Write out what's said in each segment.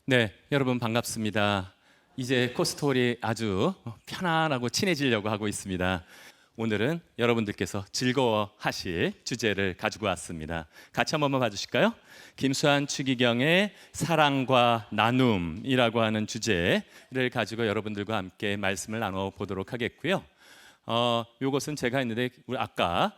네, 여러분 반갑습니다. 이제 코스토리 아주 편안하고 친해지려고 하고 있습니다. 오늘은 여러분들께서 즐거워하실 주제를 가지고 왔습니다. 같이 한번 봐주실까요? 김수환 추기경의 사랑과 나눔이라고 하는 주제를 가지고 여러분들과 함께 말씀을 나눠보도록 하겠고요. 이것은 제가 했는데 우리 아까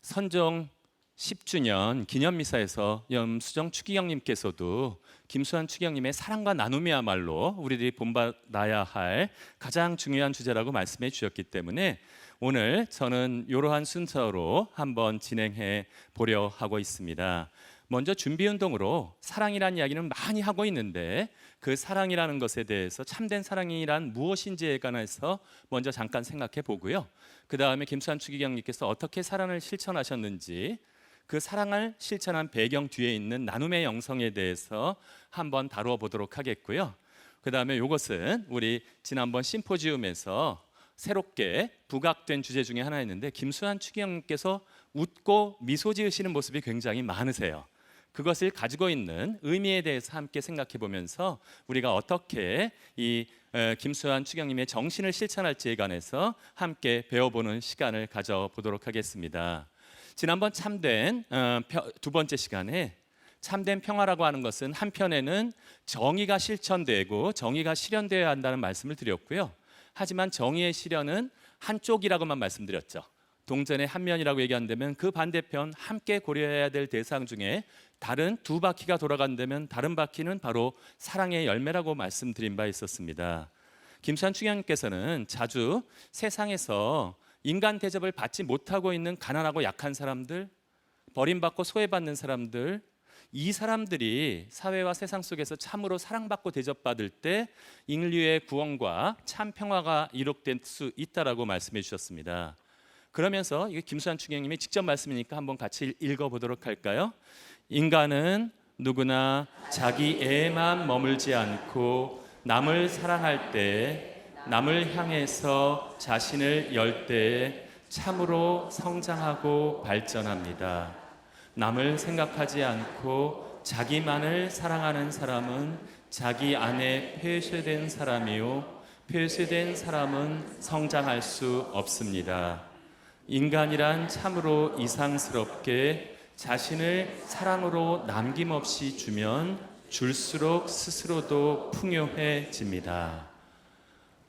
선종 10주년 기념미사에서 염수정 추기경님께서도 김수환 추기경님의 사랑과 나눔이야말로 우리들이 본받아야 할 가장 중요한 주제라고 말씀해 주셨기 때문에 오늘 저는 이러한 순서로 한번 진행해 보려 하고 있습니다. 먼저 준비운동으로 사랑이라는 이야기는 많이 하고 있는데 그 사랑이라는 것에 대해서 참된 사랑이란 무엇인지에 관해서 먼저 잠깐 생각해 보고요. 그 다음에 김수환 추기경님께서 어떻게 사랑을 실천하셨는지 그 사랑을 실천한 배경 뒤에 있는 나눔의 영성에 대해서 한번 다루어 보도록 하겠고요. 그 다음에 이것은 우리 지난번 심포지움에서 새롭게 부각된 주제 중에 하나였는데 김수환 추기경님께서 웃고 미소 지으시는 모습이 굉장히 많으세요. 그것을 가지고 있는 의미에 대해서 함께 생각해 보면서 우리가 어떻게 이 김수환 추기경님의 정신을 실천할지에 관해서 함께 배워보는 시간을 가져보도록 하겠습니다. 지난번 참된 두 번째 시간에 참된 평화라고 하는 것은 한편에는 정의가 실천되고 정의가 실현되어야 한다는 말씀을 드렸고요. 하지만 정의의 실현은 한쪽이라고만 말씀드렸죠. 동전의 한 면이라고 얘기한다면 그 반대편 함께 고려해야 될 대상 중에 다른 두 바퀴가 돌아간다면 다른 바퀴는 바로 사랑의 열매라고 말씀드린 바 있었습니다. 김수환 추기경님께서는 자주 세상에서 인간 대접을 받지 못하고 있는 가난하고 약한 사람들, 버림받고 소외받는 사람들, 이 사람들이 사회와 세상 속에서 참으로 사랑받고 대접받을 때 인류의 구원과 참 평화가 이룩될 수 있다라고 말씀해 주셨습니다. 그러면서 이게 김수환 추기경님이 직접 말씀이니까 한번 같이 읽어보도록 할까요? 인간은 누구나 자기 애만 머물지 않고 남을 사랑할 때 남을 향해서 자신을 열 때에 참으로 성장하고 발전합니다. 남을 생각하지 않고 자기만을 사랑하는 사람은 자기 안에 폐쇄된 사람이요 폐쇄된 사람은 성장할 수 없습니다. 인간이란 참으로 이상스럽게 자신을 사랑으로 남김없이 주면 줄수록 스스로도 풍요해집니다.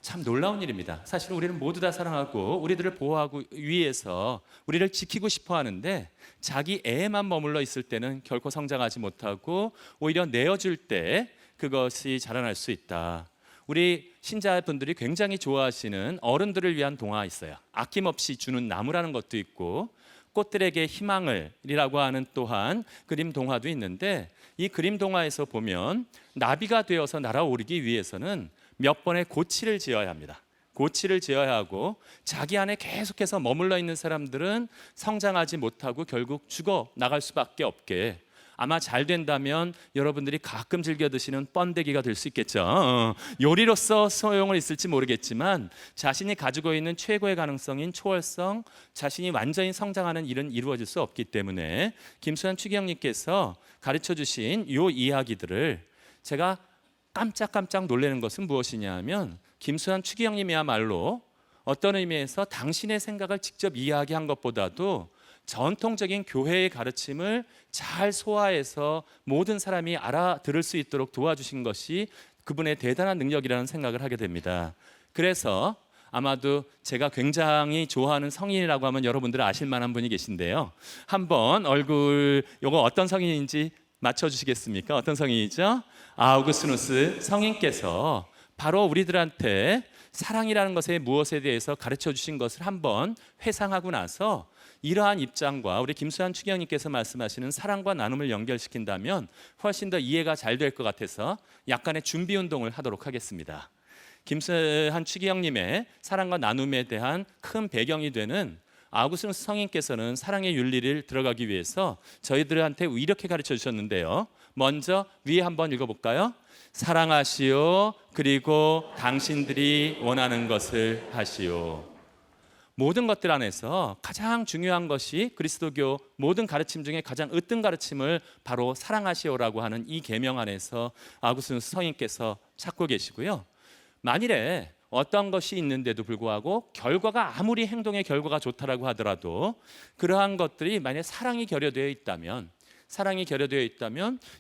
참 놀라운 일입니다. 사실 우리는 모두 다 사랑하고 우리들을 보호하고 위해서 우리를 지키고 싶어 하는데 자기 애에만 머물러 있을 때는 결코 성장하지 못하고 오히려 내어줄 때 그것이 자라날 수 있다. 우리 신자분들이 굉장히 좋아하시는 어른들을 위한 동화 있어요. 아낌없이 주는 나무라는 것도 있고 꽃들에게 희망을이라고 하는 또한 그림 동화도 있는데 이 그림 동화에서 보면 나비가 되어서 날아오르기 위해서는 몇 번의 고치를 지어야 합니다. 고치를 지어야 하고 자기 안에 계속해서 머물러 있는 사람들은 성장하지 못하고 결국 죽어 나갈 수밖에 없게 아마 잘 된다면 여러분들이 가끔 즐겨 드시는 번데기가 될 수 있겠죠. 요리로서 소용을 있을지 모르겠지만 자신이 가지고 있는 최고의 가능성인 초월성, 자신이 완전히 성장하는 일은 이루어질 수 없기 때문에 김수환 추기경님께서 가르쳐 주신 이 이야기들을 제가 깜짝깜짝 놀라는 것은 무엇이냐 하면 김수환 추기경님이야말로 어떤 의미에서 당신의 생각을 직접 이야기한 것보다도 전통적인 교회의 가르침을 잘 소화해서 모든 사람이 알아들을 수 있도록 도와주신 것이 그분의 대단한 능력이라는 생각을 하게 됩니다. 그래서 아마도 제가 굉장히 좋아하는 성인이라고 하면 여러분들 아실 만한 분이 계신데요. 한번 얼굴 이거 어떤 성인인지 맞춰주시겠습니까? 어떤 성인이죠? 아우구스누스 성인께서 바로 우리들한테 사랑이라는 것의 무엇에 대해서 가르쳐 주신 것을 한번 회상하고 나서 이러한 입장과 우리 김수환 추기경님께서 말씀하시는 사랑과 나눔을 연결시킨다면 훨씬 더 이해가 잘 될 것 같아서 약간의 준비 운동을 하도록 하겠습니다. 김수환 추기경님의 사랑과 나눔에 대한 큰 배경이 되는 아우구스누스 성인께서는 사랑의 윤리를 들어가기 위해서 저희들한테 이렇게 가르쳐 주셨는데요. 먼저 위에 한번 읽어볼까요? 사랑하시오. 그리고 당신들이 원하는 것을 하시오. 모든 것들 안에서 가장 중요한 것이 그리스도교 모든 가르침 중에 가장 으뜸 가르침을 바로 사랑하시오라고 하는 이 계명 안에서 아구스누스 성인께서 찾고 계시고요. 만일에 어떤 것이 있는데도 불구하고 결과가 아무리 행동의 결과가 좋다라고 하더라도 그러한 것들이 만약에 사랑이 결여되어 있다면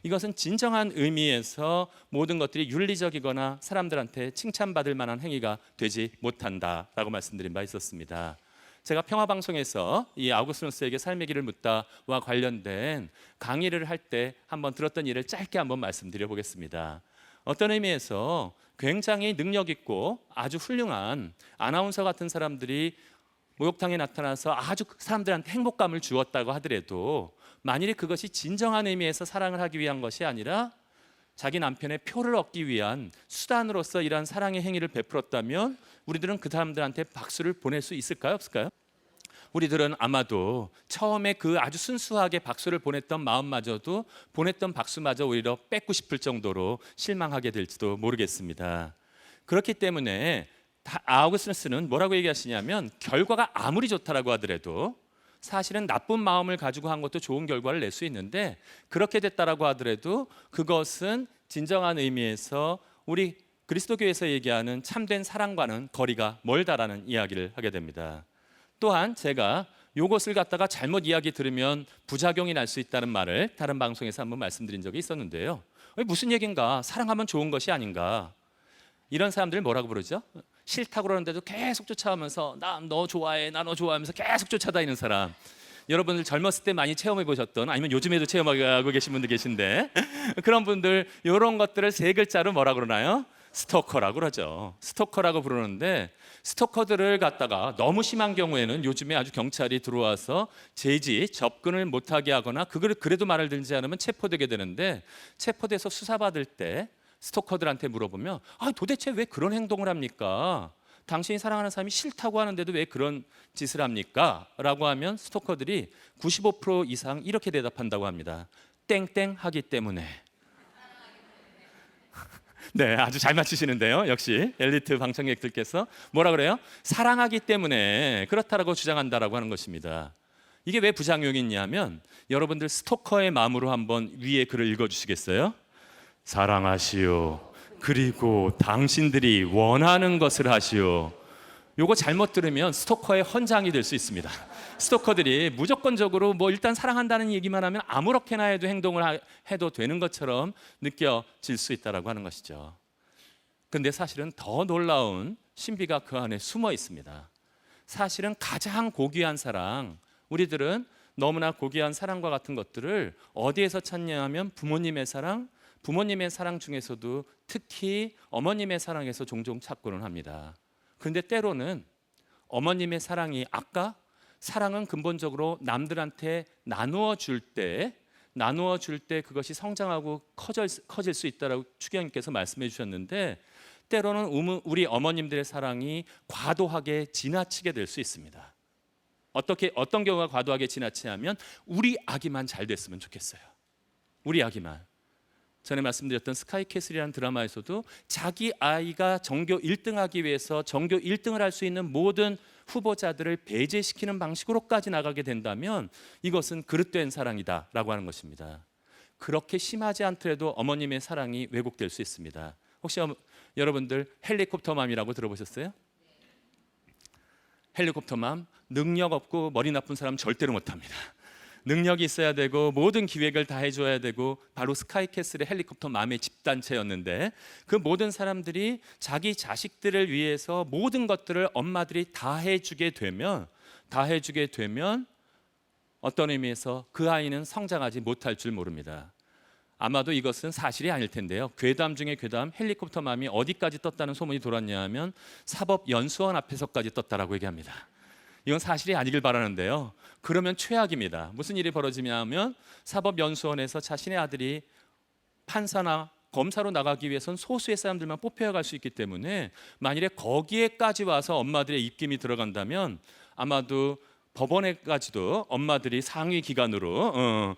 이것은 진정한 의미에서 모든 것들이 윤리적이거나 사람들한테 칭찬받을 만한 행위가 되지 못한다라고 말씀드린 바 있었습니다. 제가 평화방송에서 이 아우구스누스에게 삶의 길을 묻다와 관련된 강의를 할 때 한번 들었던 일을 짧게 한번 말씀드려 보겠습니다. 어떤 의미에서 굉장히 능력 있고 아주 훌륭한 아나운서 같은 사람들이 목욕탕에 나타나서 아주 사람들한테 행복감을 주었다고 하더라도 만일에 그것이 진정한 의미에서 사랑을 하기 위한 것이 아니라 자기 남편의 표를 얻기 위한 수단으로서 이러한 사랑의 행위를 베풀었다면 우리들은 그 사람들한테 박수를 보낼 수 있을까요? 없을까요? 우리들은 아마도 처음에 그 아주 순수하게 박수를 보냈던 마음마저도 보냈던 박수마저 오히려 뺏고 싶을 정도로 실망하게 될지도 모르겠습니다. 그렇기 때문에 아우구스누스는 뭐라고 얘기하시냐면 결과가 아무리 좋다라고 하더라도 사실은 나쁜 마음을 가지고 한 것도 좋은 결과를 낼 수 있는데 그렇게 됐다라고 하더라도 그것은 진정한 의미에서 우리 그리스도교에서 얘기하는 참된 사랑과는 거리가 멀다라는 이야기를 하게 됩니다. 또한 제가 이것을 갖다가 잘못 이야기 들으면 부작용이 날 수 있다는 말을 다른 방송에서 한번 말씀드린 적이 있었는데요. 무슨 얘기인가? 사랑하면 좋은 것이 아닌가? 이런 사람들 뭐라고 부르죠? 싫다고 그러는데도 계속 쫓아오면서 나 너 좋아해, 나 너 좋아하면서 계속 쫓아다니는 사람. 여러분들 젊었을 때 많이 체험해 보셨던 아니면 요즘에도 체험하고 계신 분들 계신데 그런 분들 이런 것들을 세 글자로 뭐라 그러나요? 스토커라고 그러죠. 스토커라고 부르는데 스토커들을 갖다가 너무 심한 경우에는 요즘에 아주 경찰이 들어와서 제지 접근을 못하게 하거나 그걸 그래도 말을 들지 않으면 체포되게 되는데 체포돼서 수사받을 때 스토커들한테 물어보면 도대체 왜 그런 행동을 합니까? 당신이 사랑하는 사람이 싫다고 하는데도 왜 그런 짓을 합니까? 라고 하면 스토커들이 95% 이상 이렇게 대답한다고 합니다. 땡땡 하기 때문에. 네, 아주 잘 맞추시는데요. 역시 엘리트 방청객들께서 뭐라 그래요? 사랑하기 때문에 그렇다라고 주장한다라고 하는 것입니다. 이게 왜 부작용이 있냐면 여러분들 스토커의 마음으로 한번 위에 글을 읽어주시겠어요? 사랑하시오. 그리고 당신들이 원하는 것을 하시오. 요거 잘못 들으면 스토커의 헌장이 될 수 있습니다. 스토커들이 무조건적으로 일단 사랑한다는 얘기만 하면 아무렇게나 해도 행동을 해도 되는 것처럼 느껴질 수 있다라고 하는 것이죠. 근데 사실은 더 놀라운 신비가 그 안에 숨어 있습니다. 사실은 가장 고귀한 사랑, 우리들은 너무나 고귀한 사랑과 같은 것들을 어디에서 찾냐 하면 부모님의 사랑 중에서도 특히 어머님의 사랑에서 종종 찾고는 합니다. 그런데 때로는 어머님의 사랑이 아까 사랑은 근본적으로 남들한테 나누어 줄 때 그것이 성장하고 커질 수 있다라고 추기경님께서 말씀해 주셨는데 때로는 우리 어머님들의 사랑이 과도하게 지나치게 될 수 있습니다. 어떤 경우가 과도하게 지나치냐면 우리 아기만 잘 됐으면 좋겠어요. 우리 아기만. 전에 말씀드렸던 스카이캐슬이라는 드라마에서도 자기 아이가 전교 1등하기 위해서 전교 1등을 할 수 있는 모든 후보자들을 배제시키는 방식으로까지 나가게 된다면 이것은 그릇된 사랑이다라고 하는 것입니다. 그렇게 심하지 않더라도 어머님의 사랑이 왜곡될 수 있습니다. 혹시 여러분들 헬리콥터맘이라고 들어보셨어요? 헬리콥터맘 능력 없고 머리 나쁜 사람 절대로 못합니다. 능력이 있어야 되고 모든 기획을 다 해줘야 되고 바로 스카이캐슬의 헬리콥터맘의 집단체였는데 그 모든 사람들이 자기 자식들을 위해서 모든 것들을 엄마들이 다 해주게 되면 어떤 의미에서 그 아이는 성장하지 못할 줄 모릅니다. 아마도 이것은 사실이 아닐 텐데요. 괴담 중에 괴담, 헬리콥터맘이 어디까지 떴다는 소문이 돌았냐 하면 사법연수원 앞에서까지 떴다라고 얘기합니다. 이건 사실이 아니길 바라는데요. 그러면 최악입니다. 무슨 일이 벌어지냐면 사법연수원에서 자신의 아들이 판사나 검사로 나가기 위해서는 소수의 사람들만 뽑혀야 갈 수 있기 때문에 만일에 거기에까지 와서 엄마들의 입김이 들어간다면 아마도 법원에까지도 엄마들이 상위 기관으로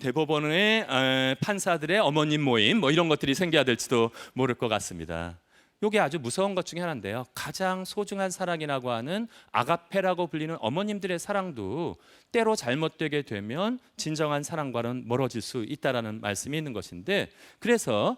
대법원의 판사들의 어머님 모임 이런 것들이 생겨야 될지도 모를 것 같습니다. 이게 아주 무서운 것 중에 하나인데요. 가장 소중한 사랑이라고 하는 아가페라고 불리는 어머님들의 사랑도 때로 잘못되게 되면 진정한 사랑과는 멀어질 수 있다라는 말씀이 있는 것인데, 그래서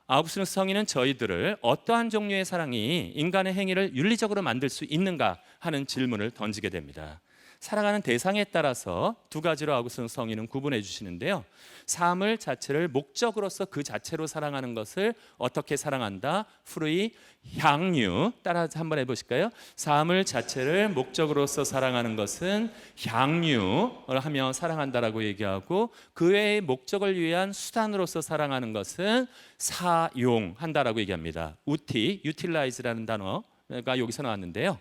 아우구스티누스 성인은 저희들을 어떠한 종류의 사랑이 인간의 행위를 윤리적으로 만들 수 있는가 하는 질문을 던지게 됩니다. 사랑하는 대상에 따라서 두 가지로 아우구스티누스 성인은 구분해 주시는데요. 사물 자체를 목적으로서 그 자체로 사랑하는 것을 어떻게 사랑한다? 프루이 향유. 따라 한번 해보실까요? 사물 자체를 목적으로서 사랑하는 것은 향유를 하며 사랑한다라고 얘기하고, 그 외의 목적을 위한 수단으로서 사랑하는 것은 사용한다라고 얘기합니다. utilize라는 단어가 여기서 나왔는데요.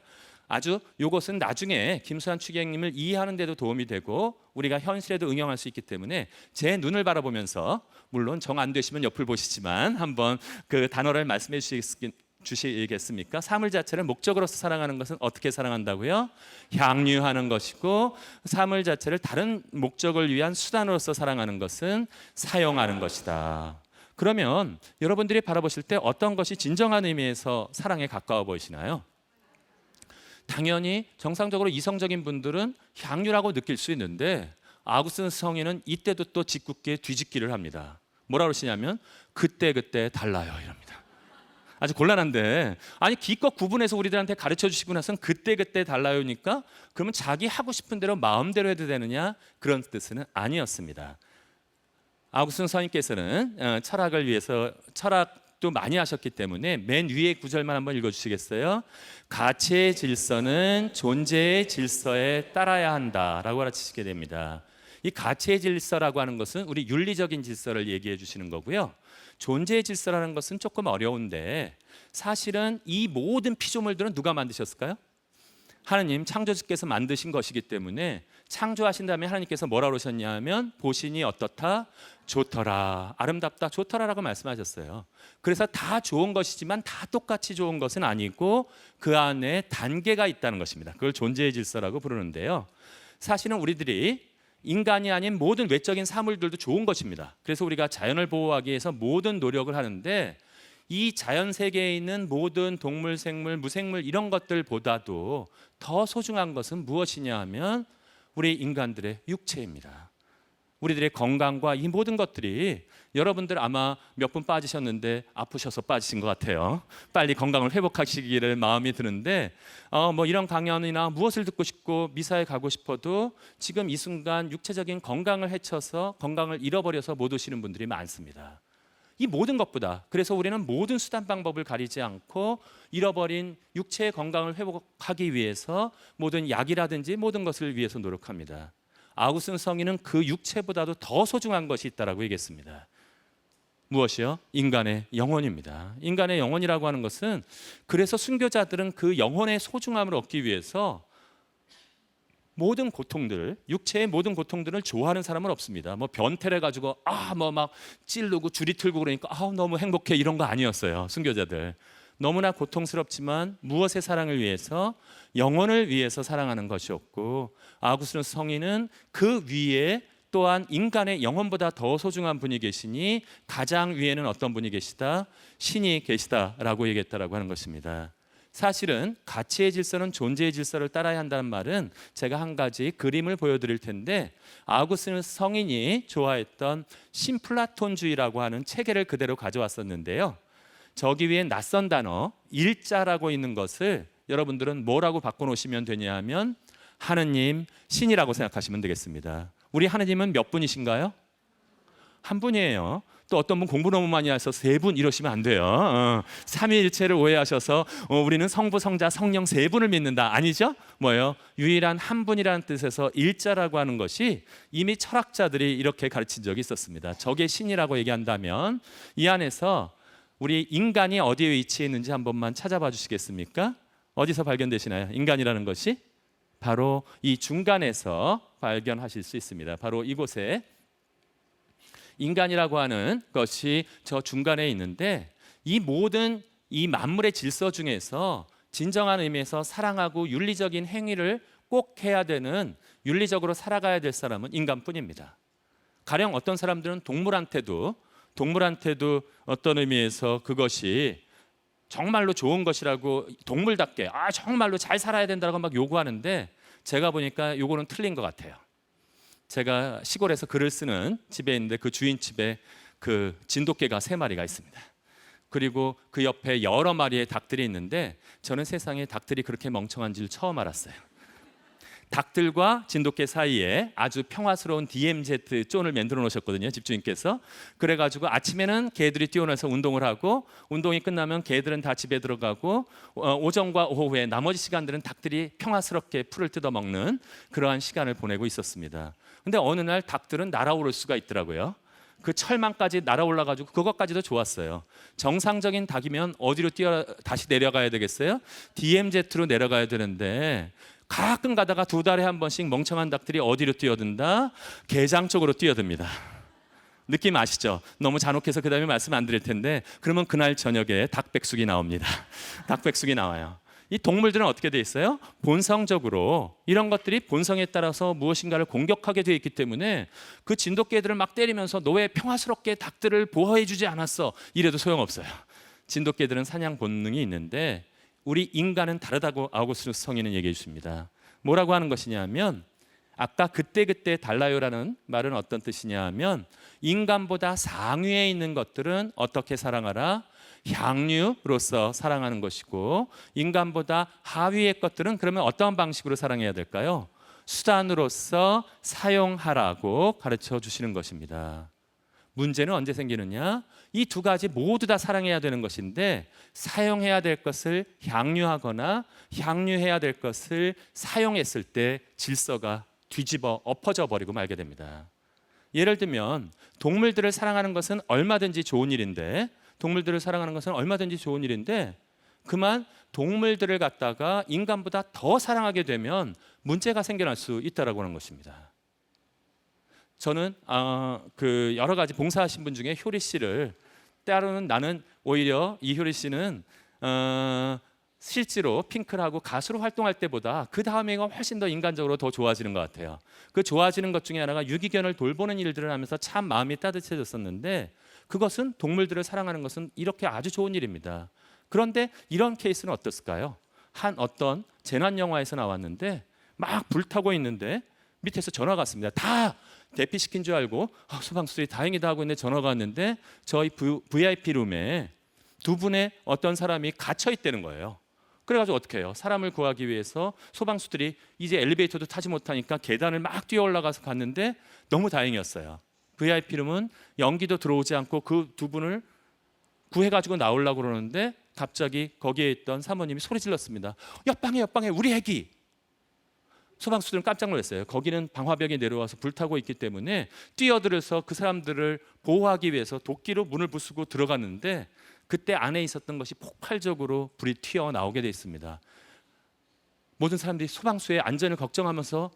아주 이것은 나중에 김수환 추기경님을 이해하는 데도 도움이 되고 우리가 현실에도 응용할 수 있기 때문에 제 눈을 바라보면서, 물론 정 안 되시면 옆을 보시지만 한번 그 단어를 말씀해 주시겠습니까? 사물 자체를 목적으로서 사랑하는 것은 어떻게 사랑한다고요? 향유하는 것이고, 사물 자체를 다른 목적을 위한 수단으로서 사랑하는 것은 사용하는 것이다. 그러면 여러분들이 바라보실 때 어떤 것이 진정한 의미에서 사랑에 가까워 보이시나요? 당연히 정상적으로 이성적인 분들은 향유라고 느낄 수 있는데, 아우구스티누스 성인은 이때도 또 짓궂게 뒤집기를 합니다. 뭐라 그러시냐면 그때 달라요 이럽니다. 아주 곤란한데, 아니 기껏 구분해서 우리들한테 가르쳐 주시고 나서는 그때 달라요니까 그러면 자기 하고 싶은 대로 마음대로 해도 되느냐? 그런 뜻은 아니었습니다. 아우구스티누스 성인께서는 철학을 위해서 또 많이 하셨기 때문에 맨 위에 구절만 한번 읽어주시겠어요? 가치의 질서는 존재의 질서에 따라야 한다라고 가르치시게 됩니다. 이 가치의 질서라고 하는 것은 우리 윤리적인 질서를 얘기해 주시는 거고요. 존재의 질서라는 것은 조금 어려운데, 사실은 이 모든 피조물들은 누가 만드셨을까요? 하나님 창조주께서 만드신 것이기 때문에, 창조하신 다음에 하나님께서 뭐라 그러셨냐 하면 보시니 어떻다? 좋더라, 아름답다, 좋더라라고 말씀하셨어요. 그래서 다 좋은 것이지만 다 똑같이 좋은 것은 아니고 그 안에 단계가 있다는 것입니다. 그걸 존재의 질서라고 부르는데요. 사실은 우리들이 인간이 아닌 모든 외적인 사물들도 좋은 것입니다. 그래서 우리가 자연을 보호하기 위해서 모든 노력을 하는데, 이 자연 세계에 있는 모든 동물, 생물, 무생물 이런 것들보다도 더 소중한 것은 무엇이냐 하면 우리 인간들의 육체입니다. 우리들의 건강과 이 모든 것들이, 여러분들 아마 몇 분 빠지셨는데 아프셔서 빠지신 것 같아요. 빨리 건강을 회복하시기를 마음이 드는데, 뭐 이런 강연이나 무엇을 듣고 싶고 미사에 가고 싶어도 지금 이 순간 육체적인 건강을 해쳐서 건강을 잃어버려서 못 오시는 분들이 많습니다. 이 모든 것보다, 그래서 우리는 모든 수단 방법을 가리지 않고 잃어버린 육체의 건강을 회복하기 위해서 모든 약이라든지 모든 것을 위해서 노력합니다. 아우구스티누스 성인은 그 육체보다도 더 소중한 것이 있다라고 얘기했습니다. 무엇이요? 인간의 영혼입니다. 인간의 영혼이라고 하는 것은, 그래서 순교자들은 그 영혼의 소중함을 얻기 위해서 모든 고통들, 육체의 모든 고통들을 좋아하는 사람은 없습니다. 뭐 변태를 가지고 뭐 막 찌르고 줄이 틀고 그러니까 너무 행복해 이런 거 아니었어요. 순교자들 너무나 고통스럽지만 무엇의 사랑을 위해서? 영혼을 위해서 사랑하는 것이었고, 아우구스티누스 성인은 그 위에 또한 인간의 영혼보다 더 소중한 분이 계시니 가장 위에는 어떤 분이 계시다? 신이 계시다라고 얘기했다라고 하는 것입니다. 사실은 가치의 질서는 존재의 질서를 따라야 한다는 말은 제가 한 가지 그림을 보여드릴 텐데, 아우구스티누스 성인이 좋아했던 신플라톤주의라고 하는 체계를 그대로 가져왔었는데요. 저기 위에 낯선 단어 일자라고 있는 것을 여러분들은 뭐라고 바꿔놓으시면 되냐 하면 하느님, 신이라고 생각하시면 되겠습니다. 우리 하느님은 몇 분이신가요? 한 분이에요. 또 어떤 분 공부 너무 많이 하셔서 세 분 이러시면 안 돼요. 삼위일체를 오해하셔서 우리는 성부, 성자, 성령 세 분을 믿는다. 아니죠? 뭐예요? 유일한 한 분이라는 뜻에서 일자라고 하는 것이 이미 철학자들이 이렇게 가르친 적이 있었습니다. 저게 신이라고 얘기한다면 이 안에서 우리 인간이 어디에 위치해 있는지 한 번만 찾아봐 주시겠습니까? 어디서 발견되시나요? 인간이라는 것이 바로 이 중간에서 발견하실 수 있습니다. 바로 이곳에 인간이라고 하는 것이 저 중간에 있는데, 이 모든 이 만물의 질서 중에서 진정한 의미에서 사랑하고 윤리적인 행위를 꼭 해야 되는, 윤리적으로 살아가야 될 사람은 인간뿐입니다. 가령 어떤 사람들은 동물한테도 어떤 의미에서 그것이 정말로 좋은 것이라고 동물답게 정말로 잘 살아야 된다고 막 요구하는데 제가 보니까 요거는 틀린 것 같아요. 제가 시골에서 글을 쓰는 집에 있는데 그 주인 집에 그 진돗개가 3마리가 있습니다. 그리고 그 옆에 여러 마리의 닭들이 있는데 저는 세상에 닭들이 그렇게 멍청한 줄 처음 알았어요. 닭들과 진돗개 사이에 아주 평화스러운 DMZ 존을 만들어 놓으셨거든요, 집주인께서. 그래가지고 아침에는 개들이 뛰어나서 운동을 하고 운동이 끝나면 개들은 다 집에 들어가고 오전과 오후에 나머지 시간들은 닭들이 평화스럽게 풀을 뜯어먹는 그러한 시간을 보내고 있었습니다. 근데 어느 날 닭들은 날아오를 수가 있더라고요. 그 철망까지 날아올라가지고 그것까지도 좋았어요. 정상적인 닭이면 어디로 다시 내려가야 되겠어요? DMZ로 내려가야 되는데 가끔 가다가 2달에 한 번씩 멍청한 닭들이 어디로 뛰어든다? 개장 쪽으로 뛰어듭니다. 느낌 아시죠? 너무 잔혹해서 그 다음에 말씀 안 드릴 텐데 그러면 그날 저녁에 닭백숙이 나옵니다. 닭백숙이 나와요. 이 동물들은 어떻게 돼 있어요? 본성적으로 이런 것들이 본성에 따라서 무엇인가를 공격하게 돼 있기 때문에 그 진돗개들을 막 때리면서 너 왜 평화스럽게 닭들을 보호해 주지 않았어? 이래도 소용없어요. 진돗개들은 사냥 본능이 있는데 우리 인간은 다르다고 아우구스투스 성인은 얘기해 주십니다. 뭐라고 하는 것이냐면 아까 그때 달라요라는 말은 어떤 뜻이냐 하면 인간보다 상위에 있는 것들은 어떻게 사랑하라? 향유로서 사랑하는 것이고 인간보다 하위의 것들은 그러면 어떤 방식으로 사랑해야 될까요? 수단으로서 사용하라고 가르쳐 주시는 것입니다. 문제는 언제 생기느냐? 이 2가지 모두 다 사랑해야 되는 것인데 사용해야 될 것을 향유하거나 향유해야 될 것을 사용했을 때 질서가 뒤집어 엎어져 버리고 말게 됩니다. 예를 들면 동물들을 사랑하는 것은 얼마든지 좋은 일인데 그만 동물들을 갖다가 인간보다 더 사랑하게 되면 문제가 생겨날 수 있다라고 하는 것입니다. 저는 그 여러 가지 봉사하신 분 중에 효리 씨를 때로는 나는 오히려 이 효리 씨는 실제로 핑클하고 가수로 활동할 때보다 그 다음에가 훨씬 더 인간적으로 더 좋아지는 것 같아요. 그 좋아지는 것 중에 하나가 유기견을 돌보는 일들을 하면서 참 마음이 따뜻해졌었는데 그것은 동물들을 사랑하는 것은 이렇게 아주 좋은 일입니다. 그런데 이런 케이스는 어떻을까요? 한 어떤 재난 영화에서 나왔는데 막 불타고 있는데 밑에서 전화가 왔습니다. 다 대피시킨 줄 알고 소방수들이 다행이다 하고 있는데 전화가 왔는데 저희 VIP 룸에 2분의 어떤 사람이 갇혀 있다는 거예요. 그래가지고 어떻게 해요? 사람을 구하기 위해서 소방수들이 이제 엘리베이터도 타지 못하니까 계단을 막 뛰어 올라가서 갔는데 너무 다행이었어요. VIP 룸은 연기도 들어오지 않고 그 2분을 구해가지고 나오려고 그러는데 갑자기 거기에 있던 사모님이 소리 질렀습니다. 옆방에 우리 애기. 소방수들은 깜짝 놀랐어요. 거기는 방화벽이 내려와서 불타고 있기 때문에 뛰어들어서 그 사람들을 보호하기 위해서 도끼로 문을 부수고 들어갔는데 그때 안에 있었던 것이 폭발적으로 불이 튀어나오게 돼 있습니다. 모든 사람들이 소방수의 안전을 걱정하면서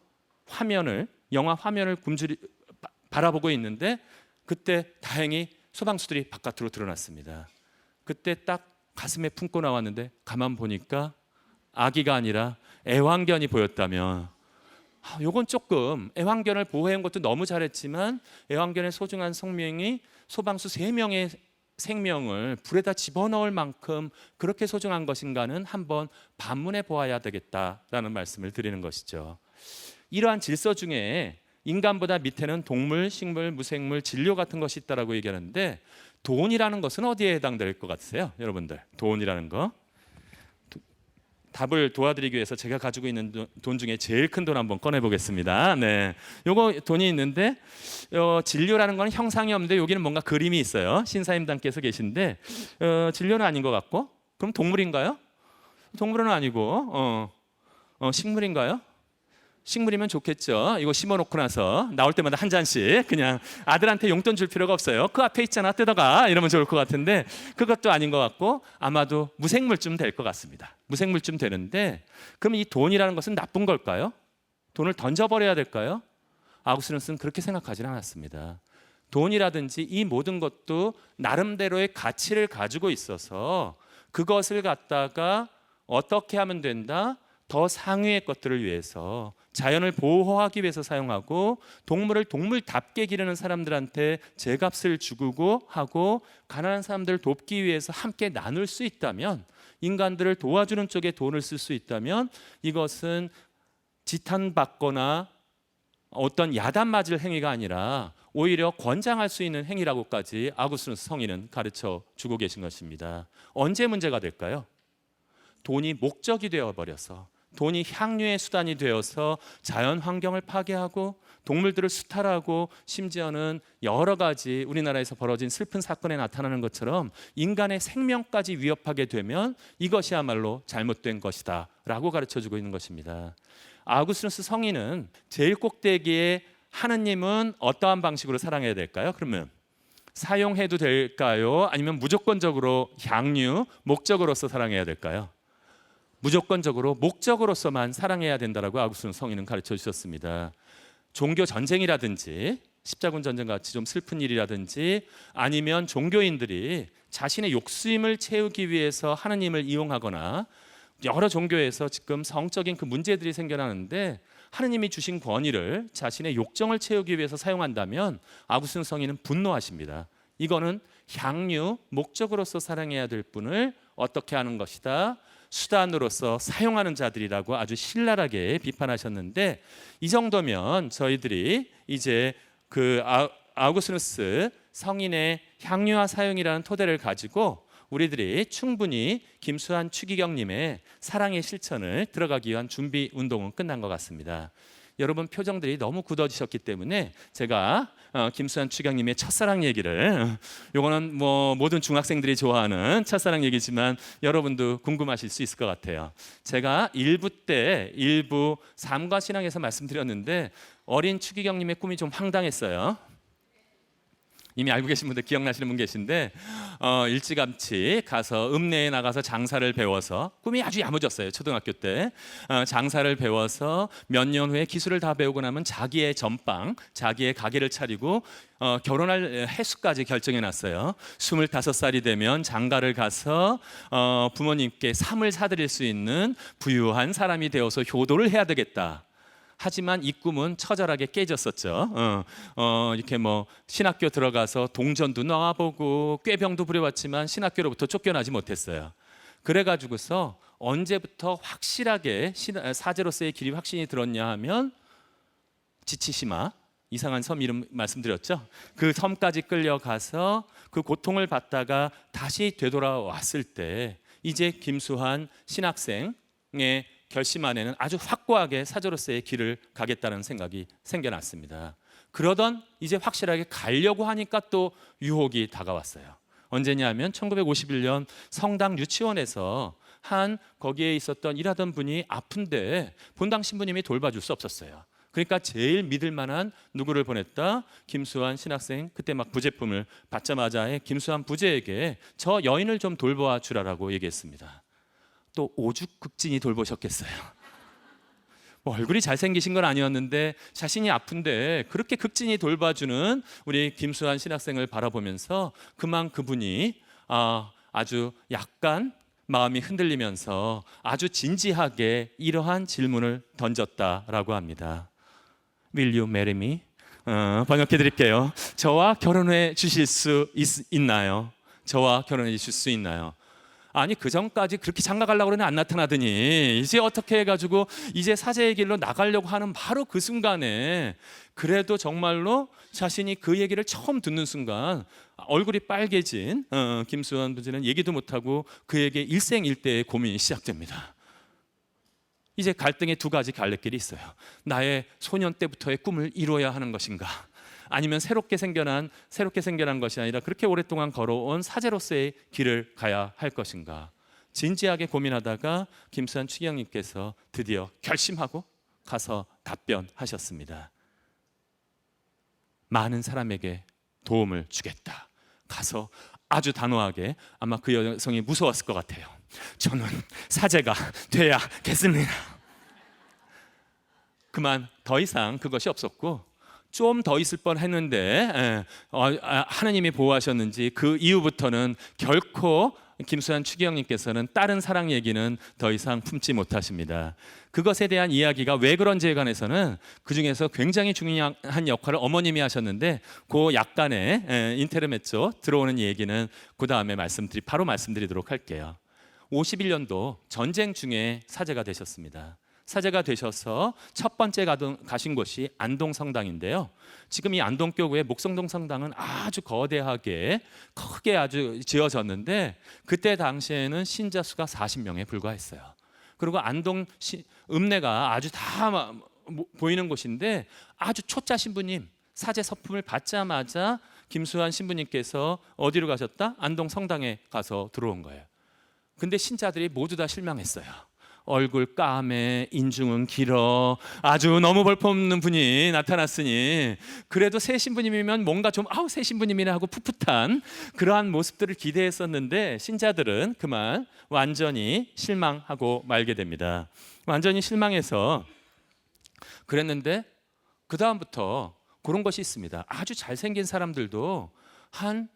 영화 화면을 굶주리 바라보고 있는데 그때 다행히 소방수들이 바깥으로 드러났습니다. 그때 딱 가슴에 품고 나왔는데 가만 보니까 아기가 아니라 애완견이 보였다면 요건 조금 애완견을 보호한 것도 너무 잘했지만 애완견의 소중한 생명이 소방수 3명의 생명을 불에다 집어넣을 만큼 그렇게 소중한 것인가는 한번 반문해 보아야 되겠다라는 말씀을 드리는 것이죠. 이러한 질서 중에 인간보다 밑에는 동물, 식물, 무생물, 진료 같은 것이 있다라고 얘기하는데 돈이라는 것은 어디에 해당될 것 같으세요? 여러분들 돈이라는 거 답을 도와드리기 위해서 제가 가지고 있는 돈 중에 제일 큰 돈 한번 꺼내 보겠습니다. 네, 요거 돈이 있는데 진료라는 건 형상이 없는데 여기는 뭔가 그림이 있어요. 신사임당께서 계신데 진료는 아닌 것 같고 그럼 동물인가요? 동물은 아니고 식물인가요? 식물이면 좋겠죠. 이거 심어놓고 나서 나올 때마다 한 잔씩 그냥 아들한테 용돈 줄 필요가 없어요. 그 앞에 있잖아 뜯어가 이러면 좋을 것 같은데 그것도 아닌 것 같고 아마도 무생물쯤 될 것 같습니다. 무생물쯤 되는데 그럼 이 돈이라는 것은 나쁜 걸까요? 돈을 던져버려야 될까요? 아우구스티누스는 그렇게 생각하지는 않았습니다. 돈이라든지 이 모든 것도 나름대로의 가치를 가지고 있어서 그것을 갖다가 어떻게 하면 된다? 더 상위의 것들을 위해서, 자연을 보호하기 위해서 사용하고, 동물을 동물답게 기르는 사람들한테 제값을 주고 하고, 가난한 사람들을 돕기 위해서 함께 나눌 수 있다면, 인간들을 도와주는 쪽에 돈을 쓸 수 있다면, 이것은 지탄받거나 어떤 야단 맞을 행위가 아니라 오히려 권장할 수 있는 행위라고까지 아구스누스 성인은 가르쳐 주고 계신 것입니다. 언제 문제가 될까요? 돈이 목적이 되어버려서, 돈이 향유의 수단이 되어서 자연 환경을 파괴하고 동물들을 수탈하고, 심지어는 여러 가지 우리나라에서 벌어진 슬픈 사건에 나타나는 것처럼 인간의 생명까지 위협하게 되면 이것이야말로 잘못된 것이다 라고 가르쳐주고 있는 것입니다. 아구스누스 성인은 제일 꼭대기에 하느님은 어떠한 방식으로 사랑해야 될까요? 그러면 사용해도 될까요? 아니면 무조건적으로 향유, 목적으로서 사랑해야 될까요? 무조건적으로 목적으로서만 사랑해야 된다라고 아구스누스 성인은 가르쳐 주셨습니다. 종교 전쟁이라든지 십자군 전쟁 같이 좀 슬픈 일이라든지, 아니면 종교인들이 자신의 욕심을 채우기 위해서 하느님을 이용하거나, 여러 종교에서 지금 성적인 그 문제들이 생겨나는데 하느님이 주신 권위를 자신의 욕정을 채우기 위해서 사용한다면 아구스누스 성인은 분노하십니다. 이거는 향유, 목적으로서 사랑해야 될 분을 어떻게 하는 것이다, 수단으로서 사용하는 자들이라고 아주 신랄하게 비판하셨는데, 이 정도면 저희들이 이제 그 아우구스누스 성인의 향유와 사용이라는 토대를 가지고 우리들이 충분히 김수환 추기경님의 사랑의 실천을 들어가기 위한 준비 운동은 끝난 것 같습니다. 여러분 표정들이 너무 굳어지셨기 때문에 제가 김수환 추기경님의 첫사랑 얘기를, 요거는 뭐 모든 중학생들이 좋아하는 첫사랑 얘기지만 여러분도 궁금하실 수 있을 것 같아요. 제가 1부 때 일부 삶과 신앙에서 말씀드렸는데 어린 추기경님의 꿈이 좀 황당했어요. 이미 알고 계신 분들 기억나시는 분 계신데 일찌감치 가서 읍내에 나가서 장사를 배워서, 꿈이 아주 야무졌어요. 초등학교 때 장사를 배워서 몇 년 후에 기술을 다 배우고 나면 자기의 전방, 자기의 가게를 차리고 결혼할 해수까지 결정해 놨어요. 25살이 되면 장가를 가서 부모님께 삶을 사드릴 수 있는 부유한 사람이 되어서 효도를 해야 되겠다. 하지만 이 꿈은 처절하게 깨졌었죠. 이렇게 뭐 신학교 들어가서 동전도 나와보고 꾀병도 부려봤지만 신학교로부터 쫓겨나지 못했어요. 그래가지고서 언제부터 확실하게 사제로서의 길이 확신이 들었냐 하면, 지치시마, 이상한 섬 이름 말씀드렸죠. 그 섬까지 끌려가서 그 고통을 받다가 다시 되돌아왔을 때 이제 김수환 신학생의 결심 안에는 아주 확고하게 사제로서의 길을 가겠다는 생각이 생겨났습니다. 그러던 이제 확실하게 가려고 하니까 또 유혹이 다가왔어요. 언제냐면 1951년 성당 유치원에서 거기에 있었던 일하던 분이 아픈데 본당 신부님이 돌봐줄 수 없었어요. 그러니까 제일 믿을 만한 누구를 보냈다? 김수환 신학생. 그때 막 부제품을 받자마자 김수환 부제에게 저 여인을 좀 돌봐 주라라고 얘기했습니다. 또 오죽극진이 돌보셨겠어요. 뭐 얼굴이 잘생기신 건 아니었는데 자신이 아픈데 그렇게 극진히 돌봐주는 우리 김수환 신학생을 바라보면서 그분이 아주 약간 마음이 흔들리면서 아주 진지하게 이러한 질문을 던졌다라고 합니다. Will you marry me? 번역해 드릴게요. 저와 결혼해 주실 수 있나요? 저와 결혼해 주실 수 있나요? 아니 그 전까지 그렇게 장가 가려고 그러는데 안 나타나더니 이제 어떻게 해가지고 이제 사제의 길로 나가려고 하는 바로 그 순간에, 그래도 정말로 자신이 그 얘기를 처음 듣는 순간 얼굴이 빨개진 김수환 부지는 얘기도 못하고 그에게 일생일대의 고민이 시작됩니다. 이제 갈등의 두 가지 갈래길이 있어요. 나의 소년 때부터의 꿈을 이루어야 하는 것인가, 아니면 새롭게 생겨난 것이 아니라 그렇게 오랫동안 걸어온 사제로서의 길을 가야 할 것인가. 진지하게 고민하다가 김수환 추기경님께서 드디어 결심하고 가서 답변하셨습니다. 많은 사람에게 도움을 주겠다. 가서 아주 단호하게, 아마 그 여성이 무서웠을 것 같아요. 저는 사제가 돼야겠습니다. 그만 더 이상 그것이 없었고, 좀 더 있을 뻔했는데 하나님이 보호하셨는지 그 이후부터는 결코 김수환 추기경님께서는 다른 사랑 얘기는 더 이상 품지 못하십니다. 그것에 대한 이야기가 왜 그런지에 관해서는 그 중에서 굉장히 중요한 역할을 어머님이 하셨는데 그 약간의 인테르메초 들어오는 얘기는 그 다음에 바로 말씀드리도록 할게요. 51년도 전쟁 중에 사제가 되셨습니다. 사제가 되셔서 첫 번째 가신 곳이 안동성당인데요. 지금 이 안동교구의 목성동 성당은 아주 거대하게 크게 아주 지어졌는데 그때 당시에는 신자 수가 40명에 불과했어요. 그리고 안동 읍내가 아주 다 보이는 곳인데 아주 초짜 신부님 사제 서품을 받자마자 김수환 신부님께서 어디로 가셨다? 안동 성당에 가서 들어온 거예요. 근데 신자들이 모두 다 실망했어요. 얼굴 까매, 인중은 길어, 아주 너무 볼품없는 분이 나타났으니 그래도 새 신부님이면 뭔가 좀 새 신부님이네 하고 풋풋한 그러한 모습들을 기대했었는데 신자들은 그만 완전히 실망하고 말게 됩니다. 완전히 실망해서 그랬는데 그 다음부터 그런 것이 있습니다. 아주 잘생긴 사람들도 한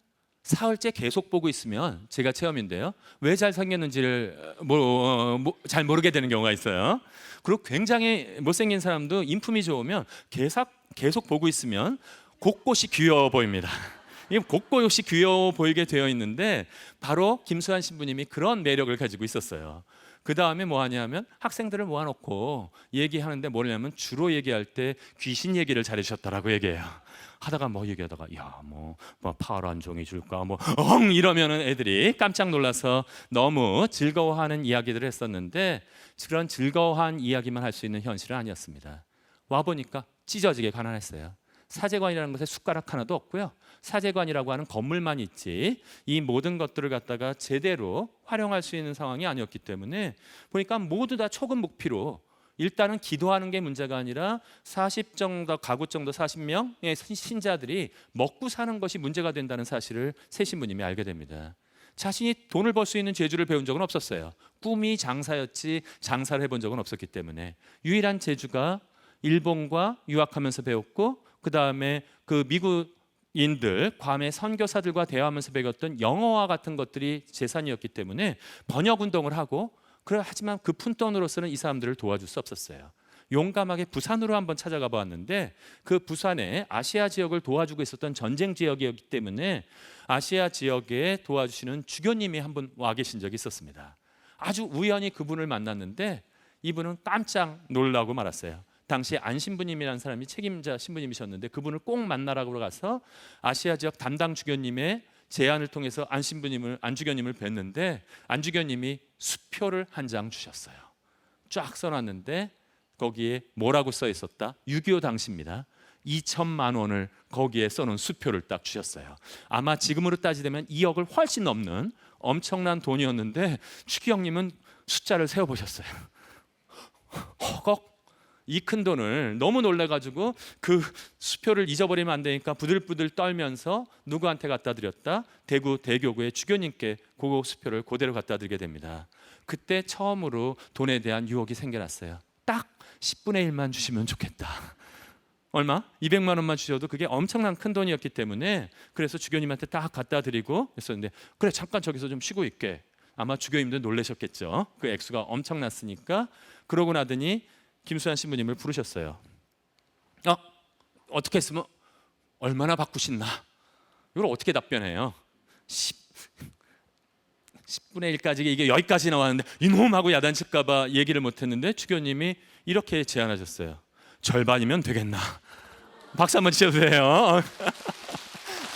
사흘째 계속 보고 있으면 제가 체험인데요. 왜 잘생겼는지를 잘 모르게 되는 경우가 있어요. 그리고 굉장히 못생긴 사람도 인품이 좋으면 계속 보고 있으면 곳곳이 귀여워 보입니다. 곳곳이 귀여워 보이게 되어 있는데 바로 김수환 신부님이 그런 매력을 가지고 있었어요. 그 다음에 뭐 하냐면 학생들을 모아놓고 얘기하는데 뭐냐면 주로 얘기할 때 귀신 얘기를 잘해주셨다라고 얘기해요. 하다가 뭐 얘기하다가 뭐 파란 종이 줄까 이러면은 애들이 깜짝 놀라서 너무 즐거워하는 이야기들을 했었는데 그런 즐거워한 이야기만 할 수 있는 현실은 아니었습니다. 와 보니까 찢어지게 가난했어요. 사제관이라는 것에 숟가락 하나도 없고요. 사제관이라고 하는 건물만 있지 이 모든 것들을 갖다가 제대로 활용할 수 있는 상황이 아니었기 때문에 보니까 모두 다 초급묵피로 일단은 기도하는 게 문제가 아니라 40 정도 가구 정도 40명의 신자들이 먹고 사는 것이 문제가 된다는 사실을 새 신부님이 알게 됩니다. 자신이 돈을 벌 수 있는 재주를 배운 적은 없었어요. 꿈이 장사였지 장사를 해본 적은 없었기 때문에 유일한 재주가 일본과 유학하면서 배웠고 그 다음에 그 미국인들 괌의 선교사들과 대화하면서 배웠던 영어와 같은 것들이 재산이었기 때문에 번역 운동을 하고 하지만 그 푼돈으로서는 이 사람들을 도와줄 수 없었어요. 용감하게 부산으로 한번 찾아가 보았는데 그 부산에 아시아 지역을 도와주고 있었던 전쟁 지역이었기 때문에 아시아 지역에 도와주시는 주교님이 한 분 와 계신 적이 있었습니다. 아주 우연히 그분을 만났는데 이분은 깜짝 놀라고 말았어요. 당시 안 신부님이라는 사람이 책임자 신부님이셨는데 그분을 꼭 만나라고 가서 아시아 지역 담당 주교님의 제안을 통해서 안 주교님을 뵀는데 안 주교님이 수표를 한 장 주셨어요. 쫙 써놨는데 거기에 뭐라고 써 있었다? 6.25 당시입니다. 2천만 원을 거기에 써놓은 수표를 딱 주셨어요. 아마 지금으로 따지면 2억을 훨씬 넘는 엄청난 돈이었는데 추기 형님은 숫자를 세어보셨어요. 허걱 이 큰 돈을 너무 놀래가지고 그 수표를 잊어버리면 안 되니까 부들부들 떨면서 누구한테 갖다 드렸다? 대구 대교구의 주교님께 그 수표를 그대로 갖다 드리게 됩니다. 그때 처음으로 돈에 대한 유혹이 생겨났어요. 딱 10분의 1만 주시면 좋겠다. 얼마? 200만 원만 주셔도 그게 엄청난 큰 돈이었기 때문에 그래서 주교님한테 딱 갖다 드리고 했었는데 그래 잠깐 저기서 좀 쉬고 있게. 아마 주교님도 놀라셨겠죠. 그 액수가 엄청났으니까. 그러고 나더니 김수환 신부님을 부르셨어요. 어떻게 했으면 얼마나 바꾸신나? 이걸 어떻게 답변해요? 10분의 1까지 이게 여기까지 나왔는데 이놈하고 야단칠까 봐 얘기를 못했는데 주교님이 이렇게 제안하셨어요. 절반이면 되겠나? 박수 한번 치셔주세요.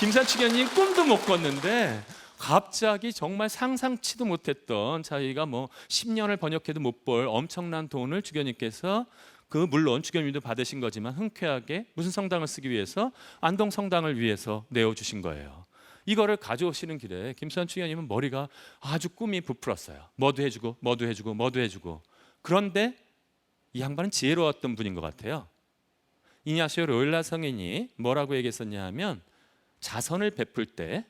김수환 추기경님 꿈도 못 꿨는데 갑자기 정말 상상치도 못했던 자기가 10년을 번역해도 못 벌 엄청난 돈을 주교님께서 물론 주교님도 받으신 거지만 흔쾌하게 무슨 성당을 쓰기 위해서 안동 성당을 위해서 내어주신 거예요. 이거를 가져오시는 길에 김수환 추기경님은 머리가 아주 꿈이 부풀었어요. 뭐도 해주고 그런데 이 양반은 지혜로웠던 분인 것 같아요. 이냐시오 로일라 성인이 뭐라고 얘기했었냐 하면 자선을 베풀 때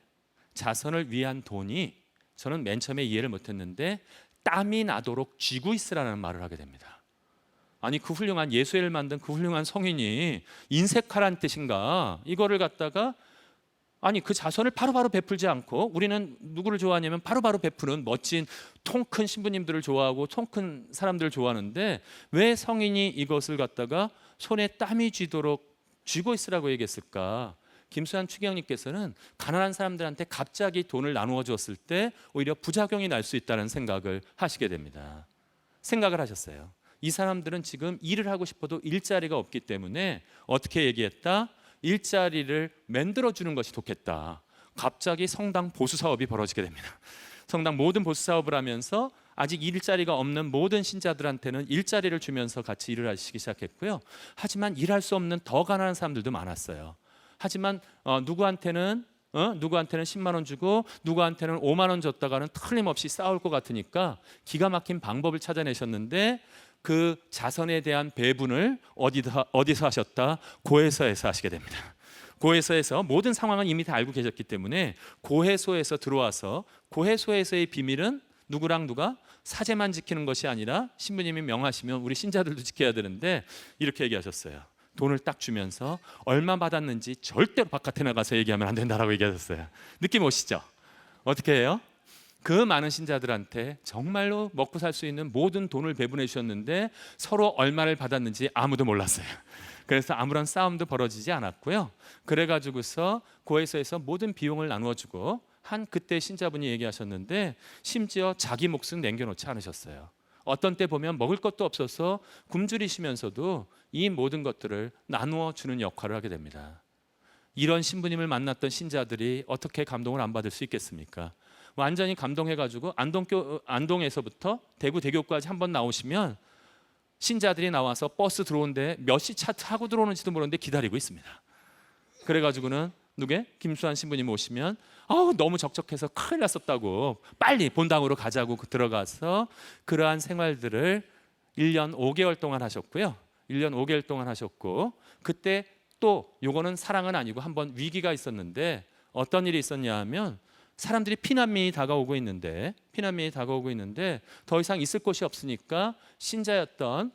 자선을 위한 돈이 저는 맨 처음에 이해를 못했는데 땀이 나도록 쥐고 있으라는 말을 하게 됩니다. 아니 그 훌륭한 예수를 만든 그 훌륭한 성인이 인색하란 뜻인가? 이거를 갖다가 아니 그 자선을 바로바로 베풀지 않고 우리는 누구를 좋아하냐면 바로바로 베푸는 멋진 통 큰 신부님들을 좋아하고 통 큰 사람들을 좋아하는데 왜 성인이 이것을 갖다가 손에 땀이 쥐도록 쥐고 있으라고 얘기했을까? 김수환 추기경님께서는 가난한 사람들한테 갑자기 돈을 나누어 주었을 때 오히려 부작용이 날 수 있다는 생각을 하시게 됩니다. 생각을 하셨어요. 이 사람들은 지금 일을 하고 싶어도 일자리가 없기 때문에 어떻게 얘기했다? 일자리를 만들어 주는 것이 좋겠다. 갑자기 성당 보수 사업이 벌어지게 됩니다. 성당 모든 보수 사업을 하면서 아직 일자리가 없는 모든 신자들한테는 일자리를 주면서 같이 일을 하시기 시작했고요. 하지만 일할 수 없는 더 가난한 사람들도 많았어요. 하지만 누구한테는 10만 원 주고 누구한테는 5만 원 줬다가는 틀림없이 싸울 것 같으니까 기가 막힌 방법을 찾아내셨는데 그 자선에 대한 배분을 어디서 하셨다? 고해소에서 하시게 됩니다. 고해소에서 모든 상황은 이미 다 알고 계셨기 때문에 고해소에서 들어와서 고해소에서의 비밀은 누구랑 누가 사제만 지키는 것이 아니라 신부님이 명하시면 우리 신자들도 지켜야 되는데 이렇게 얘기하셨어요. 돈을 딱 주면서 얼마 받았는지 절대로 바깥에 나가서 얘기하면 안 된다라고 얘기하셨어요. 느낌 오시죠? 어떻게 해요? 그 많은 신자들한테 정말로 먹고 살 수 있는 모든 돈을 배분해 주셨는데 서로 얼마를 받았는지 아무도 몰랐어요. 그래서 아무런 싸움도 벌어지지 않았고요. 그래가지고서 고해소에서 모든 비용을 나누어주고 한 그때 신자분이 얘기하셨는데 심지어 자기 몫은 남겨놓지 않으셨어요. 어떤 때 보면 먹을 것도 없어서 굶주리시면서도 이 모든 것들을 나누어 주는 역할을 하게 됩니다. 이런 신부님을 만났던 신자들이 어떻게 감동을 안 받을 수 있겠습니까? 완전히 감동해가지고 안동에서부터 대구 대교까지 한번 나오시면 신자들이 나와서 버스 들어오는데 몇 시 차 타고 들어오는지도 모르는데 기다리고 있습니다. 그래가지고는 김수환 신부님 오시면 너무 적적해서 큰일 났었다고 빨리 본당으로 가자고 들어가서 그러한 생활들을 1년 5개월 동안 하셨고요. 1년 5개월 동안 하셨고 그때 또 요거는 사랑은 아니고 한번 위기가 있었는데 어떤 일이 있었냐 하면 사람들이 피난민이 다가오고 있는데 더 이상 있을 곳이 없으니까 신자였던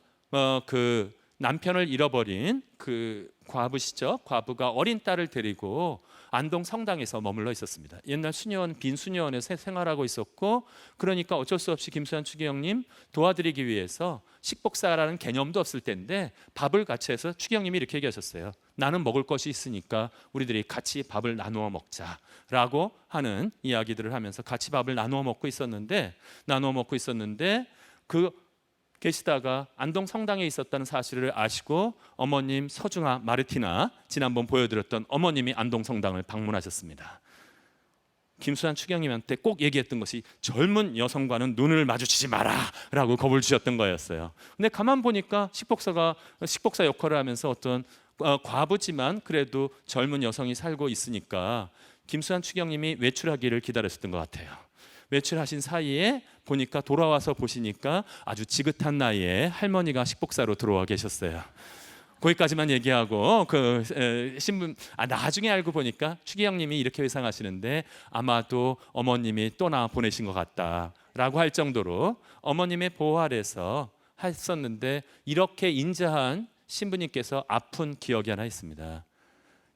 그 남편을 잃어버린 그 과부시죠. 과부가 어린 딸을 데리고 안동 성당에서 머물러 있었습니다. 옛날 수녀원 빈 수녀원에서 생활하고 있었고 그러니까 어쩔 수 없이 김수환 추기경님 도와드리기 위해서 식복사라는 개념도 없을 때인데 밥을 같이 해서 추기경님이 이렇게 얘기하셨어요. 나는 먹을 것이 있으니까 우리들이 같이 밥을 나누어 먹자라고 하는 이야기들을 하면서 같이 밥을 나누어 먹고 있었는데 그 계시다가 안동 성당에 있었다는 사실을 아시고 어머님 서중아 마르티나 지난번 보여드렸던 어머님이 안동 성당을 방문하셨습니다. 김수환 추기경님한테 꼭 얘기했던 것이 젊은 여성과는 눈을 마주치지 마라라고 겁을 주셨던 거였어요. 근데 가만 보니까 식복사 역할을 하면서 어떤 과부지만 그래도 젊은 여성이 살고 있으니까 김수환 추기경님이 외출하기를 기다렸었던 것 같아요. 외출하신 사이에 보니까 돌아와서 보시니까 아주 지긋한 나이에 할머니가 식복사로 들어와 계셨어요. 거기까지만 얘기하고 신분 나중에 알고 보니까 추기경님이 이렇게 회상하시는데 아마도 어머님이 떠나 보내신 것 같다라고 할 정도로 어머님의 보호 아래서 했었는데 이렇게 인자한 신부님께서 아픈 기억이 하나 있습니다.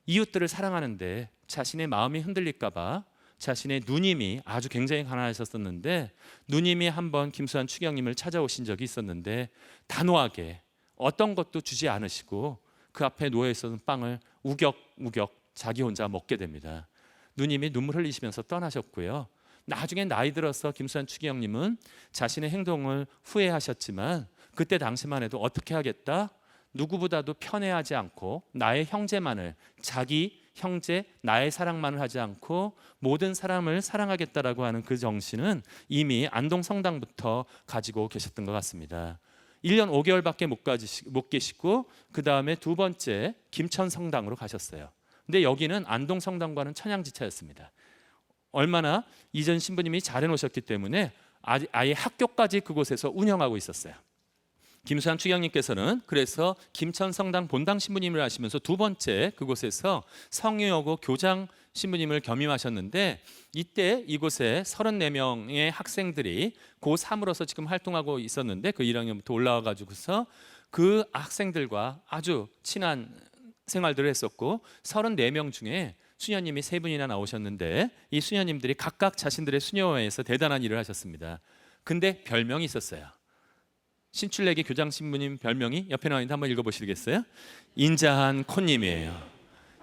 이웃들을 사랑하는데 자신의 마음이 흔들릴까봐 자신의 누님이 아주 굉장히 가난하셨었는데 누님이 한번 김수환 추기경님을 찾아오신 적이 있었는데 단호하게 어떤 것도 주지 않으시고 그 앞에 놓여 있었던 빵을 우격우격 자기 혼자 먹게 됩니다. 누님이 눈물 흘리시면서 떠나셨고요. 나중에 나이 들어서 김수환 추기경님은 자신의 행동을 후회하셨지만 그때 당시만 해도 어떻게 하겠다? 누구보다도 편애하지 않고 나의 형제만을 자기 형제 나의 사랑만을 하지 않고 모든 사람을 사랑하겠다라고 하는 그 정신은 이미 안동 성당부터 가지고 계셨던 것 같습니다. 1년 5개월밖에 못 계시고 그 다음에 두 번째 김천 성당으로 가셨어요. 근데 여기는 안동 성당과는 천양지차였습니다. 얼마나 이전 신부님이 잘해 놓으셨기 때문에 아예 학교까지 그곳에서 운영하고 있었어요. 김수환 추기경님께서는 그래서 김천 성당 본당 신부님을 하시면서 두 번째 그곳에서 성유여고 교장 신부님을 겸임하셨는데 이때 이곳에 34명의 학생들이 고3으로서 지금 활동하고 있었는데 그 1학년부터 올라와 가지고서 그 학생들과 아주 친한 생활들을 했었고 34명 중에 수녀님이 세 분이나 나오셨는데 이 수녀님들이 각각 자신들의 수녀회에서 대단한 일을 하셨습니다. 근데 별명이 있었어요. 신출내기 교장 신부님 별명이 옆에 나와 있는데 한번 읽어보시겠어요? 인자한 코님이에요.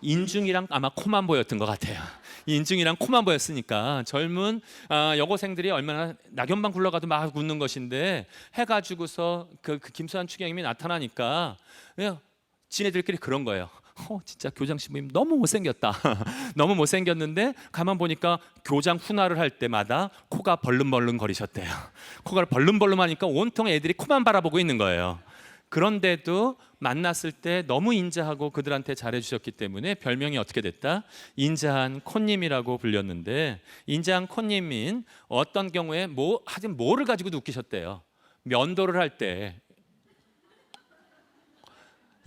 인중이랑 아마 코만 보였던 것 같아요. 인중이랑 코만 보였으니까 젊은 여고생들이 얼마나 낙엽만 굴러가도 막 웃는 것인데 해가지고서 그 김수환 추기경님이 나타나니까 그냥 지네들끼리 그런 거예요. 진짜 교장 신부님 너무 못생겼다. 너무 못생겼는데 가만 보니까 교장 훈화를 할 때마다 코가 벌름벌름 거리셨대요. 코가 벌름벌름하니까 온통 애들이 코만 바라보고 있는 거예요. 그런데도 만났을 때 너무 인자하고 그들한테 잘해주셨기 때문에 별명이 어떻게 됐다? 인자한 콘님이라고 불렸는데, 인자한 콘님인 어떤 경우에 하여튼 뭐를 가지고도 웃기셨대요. 면도를 할 때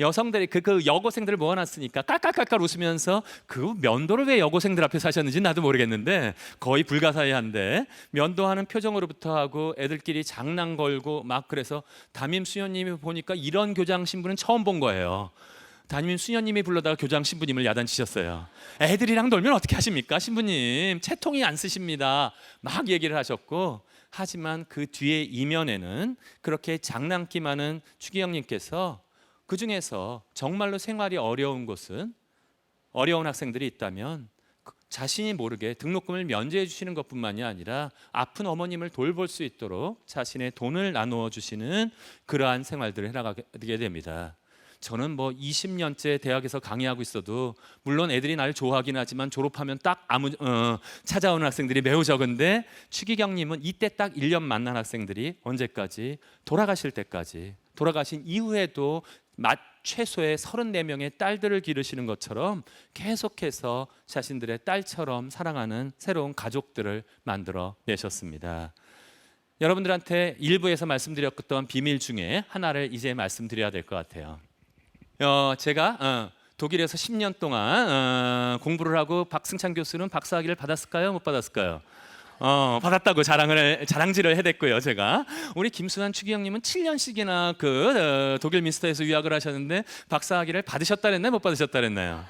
여성들이 그 여고생들을 모아놨으니까 깔깔깔깔 웃으면서 그 면도를 왜 여고생들 앞에서 하셨는지 나도 모르겠는데 거의 불가사의한데, 면도하는 표정으로부터 하고 애들끼리 장난 걸고 막, 그래서 담임 수녀님이 보니까 이런 교장 신부는 처음 본 거예요. 담임 수녀님이 불러다가 교장 신부님을 야단치셨어요. 애들이랑 놀면 어떻게 하십니까? 신부님 채통이 안 쓰십니다. 막 얘기를 하셨고, 하지만 그 뒤에 이면에는 그렇게 장난기 많은 추기경님께서 그 중에서 정말로 생활이 어려운 곳은, 어려운 학생들이 있다면 자신이 모르게 등록금을 면제해 주시는 것뿐만이 아니라 아픈 어머님을 돌볼 수 있도록 자신의 돈을 나누어 주시는 그러한 생활들을 해나가게 됩니다. 저는 뭐 20년째 대학에서 강의하고 있어도 물론 애들이 나를 좋아하긴 하지만 졸업하면 딱 찾아오는 학생들이 매우 적은데, 추기경님은 이때 딱 1년 만난 학생들이 언제까지? 돌아가실 때까지, 돌아가신 이후에도 최소의 34명의 딸들을 기르시는 것처럼 계속해서 자신들의 딸처럼 사랑하는 새로운 가족들을 만들어 내셨습니다. 여러분들한테 일부에서 말씀드렸던 비밀 중에 하나를 이제 말씀드려야 될 것 같아요. 제가 독일에서 10년 동안 공부를 하고 박승찬 교수는 박사학위를 받았을까요? 못 받았을까요? 받았다고 자랑질을 해댔고요. 제가 우리 김수환 추기경님은 7년씩이나 독일 민스터에서 유학을 하셨는데 박사학위를 받으셨다 그랬나요? 못 받으셨다 그랬나요?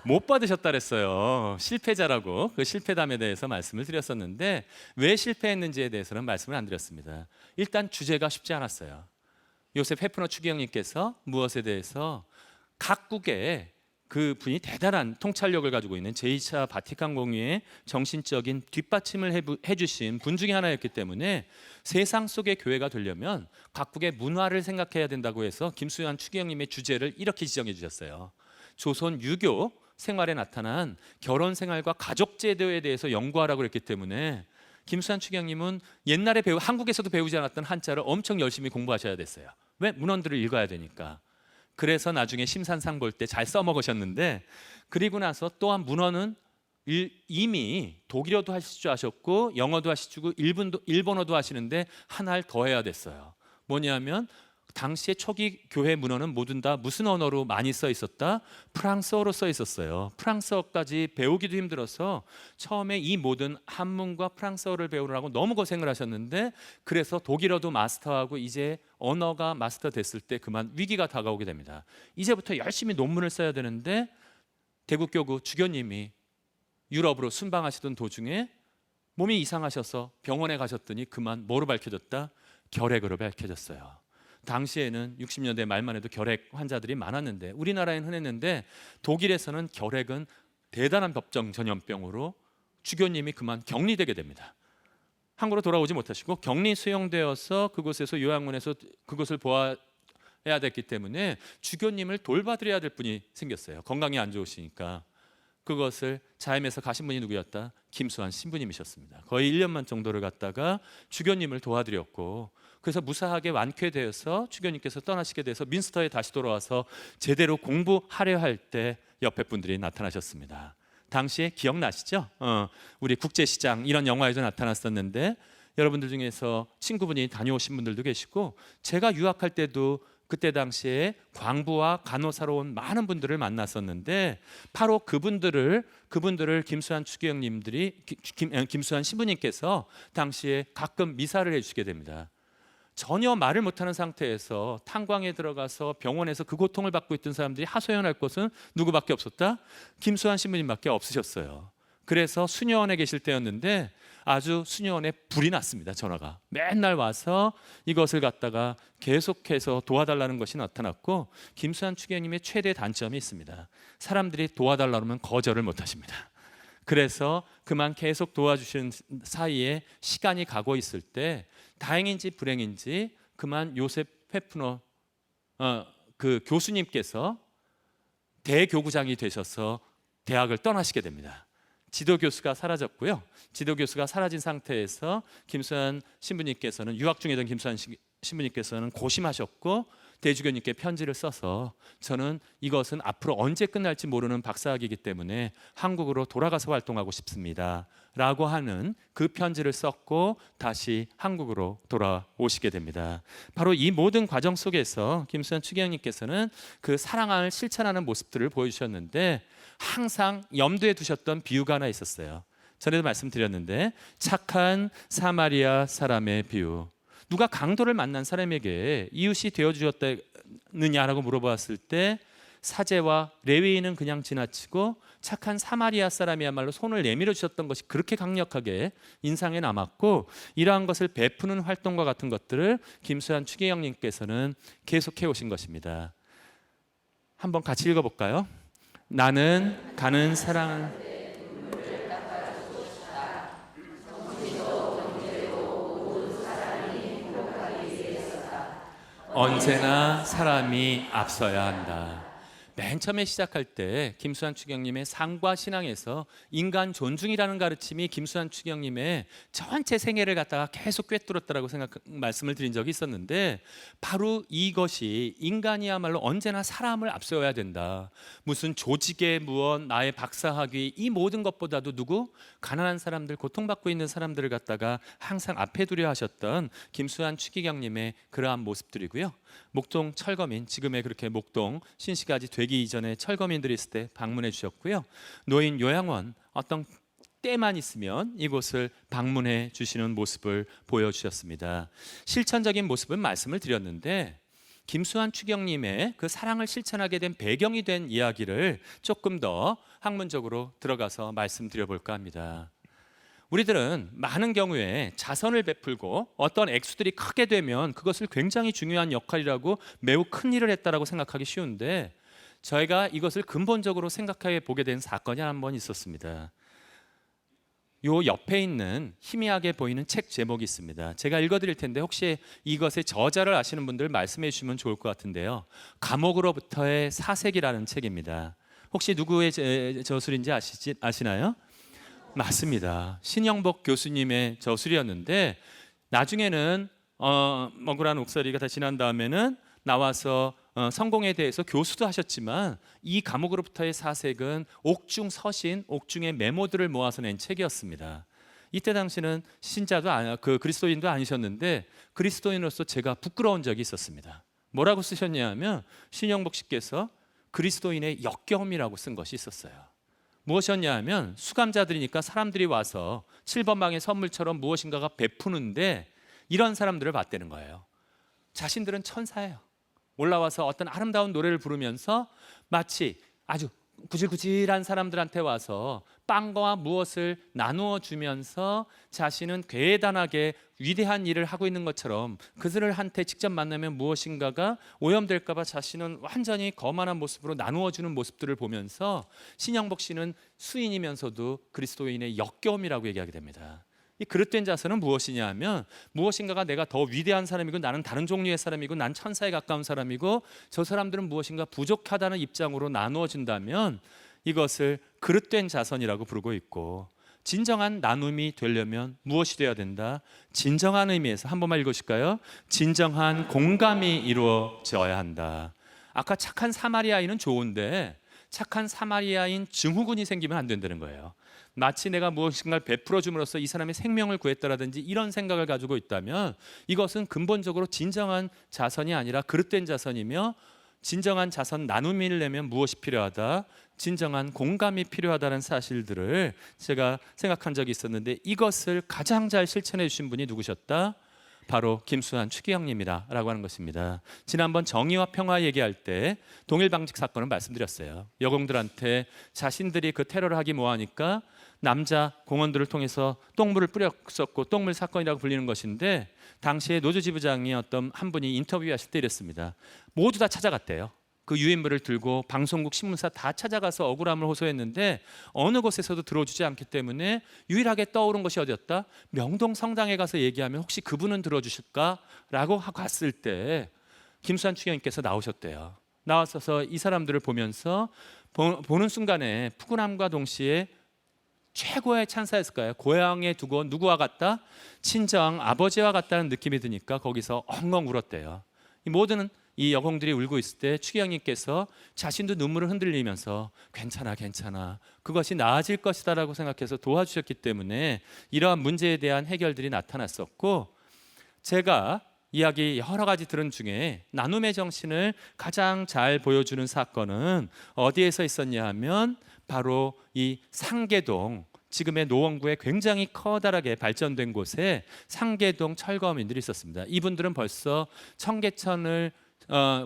못 받으셨다 그랬어요. 실패자라고 그 실패담에 대해서 말씀을 드렸었는데, 왜 실패했는지에 대해서는 말씀을 안 드렸습니다. 일단 주제가 쉽지 않았어요. 요셉 헤프너 추기경님께서 무엇에 대해서 각국의 그 분이 대단한 통찰력을 가지고 있는 제2차 바티칸 공의의 정신적인 뒷받침을 해주신 분 중에 하나였기 때문에 세상 속의 교회가 되려면 각국의 문화를 생각해야 된다고 해서 김수환 추기경님의 주제를 이렇게 지정해 주셨어요. 조선 유교 생활에 나타난 결혼 생활과 가족 제도에 대해서 연구하라고 그랬기 때문에 김수환 추기경님은 옛날에 한국에서도 배우지 않았던 한자를 엄청 열심히 공부하셔야 됐어요. 왜? 문헌들을 읽어야 되니까. 그래서 나중에 심산상 볼 때 잘 써먹으셨는데, 그리고 나서 또한 문헌은 이미 독일어도 하실 줄 아셨고 영어도 하시고 일본어도 하시는데 하나를 더 해야 됐어요. 뭐냐면 당시에 초기 교회 문헌은 모두 다 무슨 언어로 많이 써 있었다? 프랑스어로 써 있었어요. 프랑스어까지 배우기도 힘들어서 처음에 이 모든 한문과 프랑스어를 배우느라고 너무 고생을 하셨는데, 그래서 독일어도 마스터하고 이제 언어가 마스터 됐을 때 그만 위기가 다가오게 됩니다. 이제부터 열심히 논문을 써야 되는데, 대구교구 주교님이 유럽으로 순방하시던 도중에 몸이 이상하셔서 병원에 가셨더니 그만 뭐로 밝혀졌다? 결핵으로 밝혀졌어요. 당시에는 60년대 말만 해도 결핵 환자들이 많았는데, 우리나라에는 흔했는데 독일에서는 결핵은 대단한 법정 전염병으로 주교님이 그만 격리되게 됩니다. 한국으로 돌아오지 못하시고 격리 수용되어서 그곳에서 요양원에서 그것을 보아야 됐기 때문에 주교님을 돌봐드려야 될 분이 생겼어요. 건강이 안 좋으시니까. 그것을 자임해서 가신 분이 누구였다? 김수환 신부님이셨습니다. 거의 1년만 정도를 갔다가 주교님을 도와드렸고, 그래서 무사하게 완쾌되어서 주교님께서 떠나시게 돼서 민스터에 다시 돌아와서 제대로 공부하려 할 때 옆에 분들이 나타나셨습니다. 당시에 기억나시죠? 우리 국제시장 이런 영화에도 나타났었는데, 여러분들 중에서 친구분이 다녀오신 분들도 계시고, 제가 유학할 때도 그때 당시에 광부와 간호사로 온 많은 분들을 만났었는데, 바로 그분들을 김수환 추기경님들이 김수환 신부님께서 당시에 가끔 미사를 해주시게 됩니다. 전혀 말을 못하는 상태에서 탄광에 들어가서 병원에서 그 고통을 받고 있던 사람들이 하소연할 곳은 누구밖에 없었다? 김수환 신부님밖에 없으셨어요. 그래서 수녀원에 계실 때였는데 아주 수녀원에 불이 났습니다. 전화가 맨날 와서 이것을 갖다가 계속해서 도와달라는 것이 나타났고, 김수환 추기경님의 최대 단점이 있습니다. 사람들이 도와달라면 거절을 못하십니다. 그래서 그만 계속 도와주시는 사이에 시간이 가고 있을 때 다행인지 불행인지 그만 요셉 페프너 그 교수님께서 대교구장이 되셔서 대학을 떠나시게 됩니다. 지도교수가 사라졌고요. 지도교수가 사라진 상태에서 김수환 신부님께서는, 유학 중이던 김수환 신부님께서는 고심하셨고 대주교님께 편지를 써서, 저는 이것은 앞으로 언제 끝날지 모르는 박사학이기 때문에 한국으로 돌아가서 활동하고 싶습니다 라고 하는 그 편지를 썼고 다시 한국으로 돌아오시게 됩니다. 바로 이 모든 과정 속에서 김수환 추기경님께서는 그 사랑을 실천하는 모습들을 보여주셨는데, 항상 염두에 두셨던 비유가 하나 있었어요. 전에도 말씀드렸는데, 착한 사마리아 사람의 비유. 누가 강도를 만난 사람에게 이웃이 되어주셨느냐라고 물어봤을 때 사제와 레위인은 그냥 지나치고 착한 사마리아 사람이야말로 손을 내밀어 주셨던 것이 그렇게 강력하게 인상에 남았고, 이러한 것을 베푸는 활동과 같은 것들을 김수환 추기경님께서는 계속해 오신 것입니다. 한번 같이 읽어볼까요? 나는 가는 사랑을 언제나 사람이 앞서야 한다. 맨 처음에 시작할 때 김수환 추기경님의 삶과 신앙에서 인간 존중이라는 가르침이 김수환 추기경님의 전체 생애를 갖다가 계속 꿰뚫었다라고 말씀을 드린 적이 있었는데, 바로 이것이 인간이야말로 언제나 사람을 앞세워야 된다. 무슨 조직의 무언, 나의 박사학위, 이 모든 것보다도 누구? 가난한 사람들, 고통받고 있는 사람들을 갖다가 항상 앞에 두려 하셨던 김수환 추기경님의 그러한 모습들이고요. 목동 철거민, 지금의 그렇게 목동 신시가지 되기 이전에 철거민들이 있을 때 방문해 주셨고요. 노인 요양원, 어떤 때만 있으면 이곳을 방문해 주시는 모습을 보여주셨습니다. 실천적인 모습은 말씀을 드렸는데, 김수환 추기경님의 그 사랑을 실천하게 된 배경이 된 이야기를 조금 더 학문적으로 들어가서 말씀드려볼까 합니다. 우리들은 많은 경우에 자선을 베풀고 어떤 액수들이 크게 되면 그것을 굉장히 중요한 역할이라고, 매우 큰 일을 했다라고 생각하기 쉬운데, 저희가 이것을 근본적으로 생각해 보게 된 사건이 한 번 있었습니다. 요 옆에 있는 희미하게 보이는 책 제목이 있습니다. 제가 읽어드릴 텐데 혹시 이것의 저자를 아시는 분들 말씀해 주시면 좋을 것 같은데요. 감옥으로부터의 사색이라는 책입니다. 혹시 누구의 저술인지 아시나요? 맞습니다. 신영복 교수님의 저술이었는데, 나중에는 먹으란 옥살이가 다 지난 다음에는 나와서 성공에 대해서 교수도 하셨지만, 이 감옥으로부터의 사색은 옥중 서신, 옥중의 메모들을 모아서 낸 책이었습니다. 이때 당시는 신자도 그리스도인도 아니셨는데, 그리스도인으로서 제가 부끄러운 적이 있었습니다. 뭐라고 쓰셨냐면, 신영복 씨께서 그리스도인의 역겨움이라고 쓴 것이 있었어요. 무엇이었냐 하면, 수감자들이니까 사람들이 와서 7번방의 선물처럼 무엇인가가 베푸는데 이런 사람들을 봤다는 거예요. 자신들은 천사예요. 올라와서 어떤 아름다운 노래를 부르면서 마치 아주 구질구질한 사람들한테 와서 빵과 무엇을 나누어 주면서 자신은 대단하게 위대한 일을 하고 있는 것처럼, 그들한테 직접 만나면 무엇인가가 오염될까 봐 자신은 완전히 거만한 모습으로 나누어 주는 모습들을 보면서 신영복 씨는 수인이면서도 그리스도인의 역겨움이라고 얘기하게 됩니다. 이 그릇된 자세는 무엇이냐 하면, 무엇인가가 내가 더 위대한 사람이고 나는 다른 종류의 사람이고 난 천사에 가까운 사람이고 저 사람들은 무엇인가 부족하다는 입장으로 나누어 준다면 이것을 그릇된 자선이라고 부르고 있고, 진정한 나눔이 되려면 무엇이 되어야 된다? 진정한 의미에서 한 번만 읽으실까요? 진정한 공감이 이루어져야 한다. 아까 착한 사마리아인은 좋은데 착한 사마리아인 증후군이 생기면 안 된다는 거예요. 마치 내가 무엇인가를 베풀어 줌으로써 이 사람의 생명을 구했다라든지 이런 생각을 가지고 있다면 이것은 근본적으로 진정한 자선이 아니라 그릇된 자선이며, 진정한 자선 나눔을 내면 무엇이 필요하다? 진정한 공감이 필요하다는 사실들을 제가 생각한 적이 있었는데, 이것을 가장 잘 실천해 주신 분이 누구셨다? 바로 김수환 추기경님이라고 하는 것입니다. 지난번 정의와 평화 얘기할 때 동일방직 사건을 말씀드렸어요. 여공들한테 자신들이 그 테러를 하기 뭐하니까 남자 공원들을 통해서 똥물을 뿌렸었고 똥물 사건이라고 불리는 것인데, 당시에 노조 지부장이 어떤 한 분이 인터뷰하실 때 이랬습니다. 모두 다 찾아갔대요. 그 유인물을 들고 방송국 신문사 다 찾아가서 억울함을 호소했는데 어느 곳에서도 들어주지 않기 때문에 유일하게 떠오른 것이 어디였다? 명동 성당에 가서 얘기하면 혹시 그분은 들어주실까라고 갔을 때 김수환 추기경님께서 나오셨대요. 나와서 이 사람들을 보면서 보는 순간에 푸근함과 동시에 최고의 찬사였을까요? 고향에 두고 누구와 같다? 친정 아버지와 같다는 느낌이 드니까 거기서 엉엉 울었대요. 이 모든 이 여공들이 울고 있을 때 추기경님께서 자신도 눈물을 흔들리면서 괜찮아 괜찮아 그것이 나아질 것이다 라고 생각해서 도와주셨기 때문에 이러한 문제에 대한 해결들이 나타났었고, 제가 이야기 여러 가지 들은 중에 나눔의 정신을 가장 잘 보여주는 사건은 어디에서 있었냐 하면 바로 이 상계동, 지금의 노원구에 굉장히 커다랗게 발전된 곳에 상계동 철거민들이 있었습니다. 이분들은 벌써 청계천을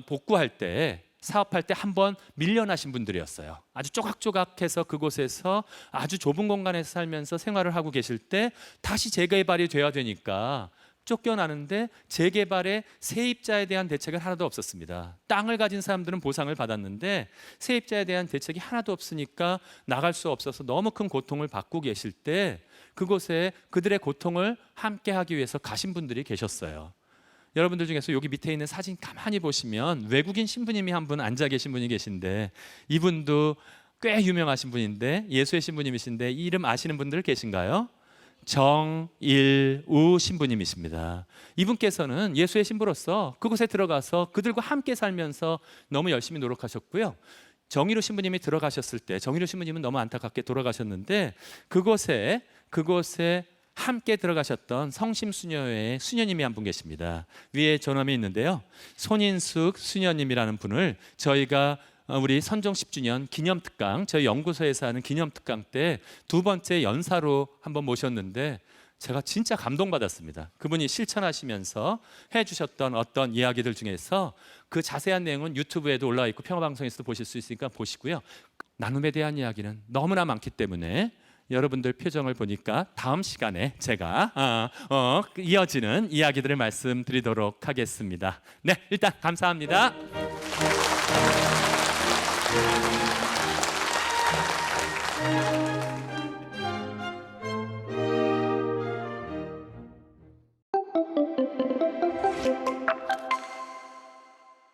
복구할 때, 사업할 때 한번 밀려나신 분들이었어요. 아주 조각조각해서 그곳에서 아주 좁은 공간에서 살면서 생활을 하고 계실 때 다시 재개발이 돼야 되니까 쫓겨나는데 재개발에 세입자에 대한 대책은 하나도 없었습니다. 땅을 가진 사람들은 보상을 받았는데 세입자에 대한 대책이 하나도 없으니까 나갈 수 없어서 너무 큰 고통을 받고 계실 때 그곳에 그들의 고통을 함께 하기 위해서 가신 분들이 계셨어요. 여러분들 중에서 여기 밑에 있는 사진 가만히 보시면 외국인 신부님이 한 분 앉아 계신 분이 계신데, 이분도 꽤 유명하신 분인데, 예수의 신부님이신데 이 이름 아시는 분들 계신가요? 정일우 신부님이십니다. 이분께서는 예수의 신부로서 그곳에 들어가서 그들과 함께 살면서 너무 열심히 노력하셨고요. 정일우 신부님이 들어가셨을 때, 정일우 신부님은 너무 안타깝게 돌아가셨는데 그곳에 함께 들어가셨던 성심수녀회 수녀님이 한 분 계십니다. 위에 전함이 있는데요, 손인숙 수녀님이라는 분을 저희가 우리 선종 10주년 기념특강, 저희 연구소에서 하는 기념특강 때 두 번째 연사로 한번 모셨는데 제가 진짜 감동받았습니다. 그분이 실천하시면서 해주셨던 어떤 이야기들 중에서 그 자세한 내용은 유튜브에도 올라와 있고 평화방송에서도 보실 수 있으니까 보시고요. 나눔에 대한 이야기는 너무나 많기 때문에 여러분들 표정을 보니까 다음 시간에 제가 이어지는 이야기들을 말씀드리도록 하겠습니다. 네, 일단 감사합니다.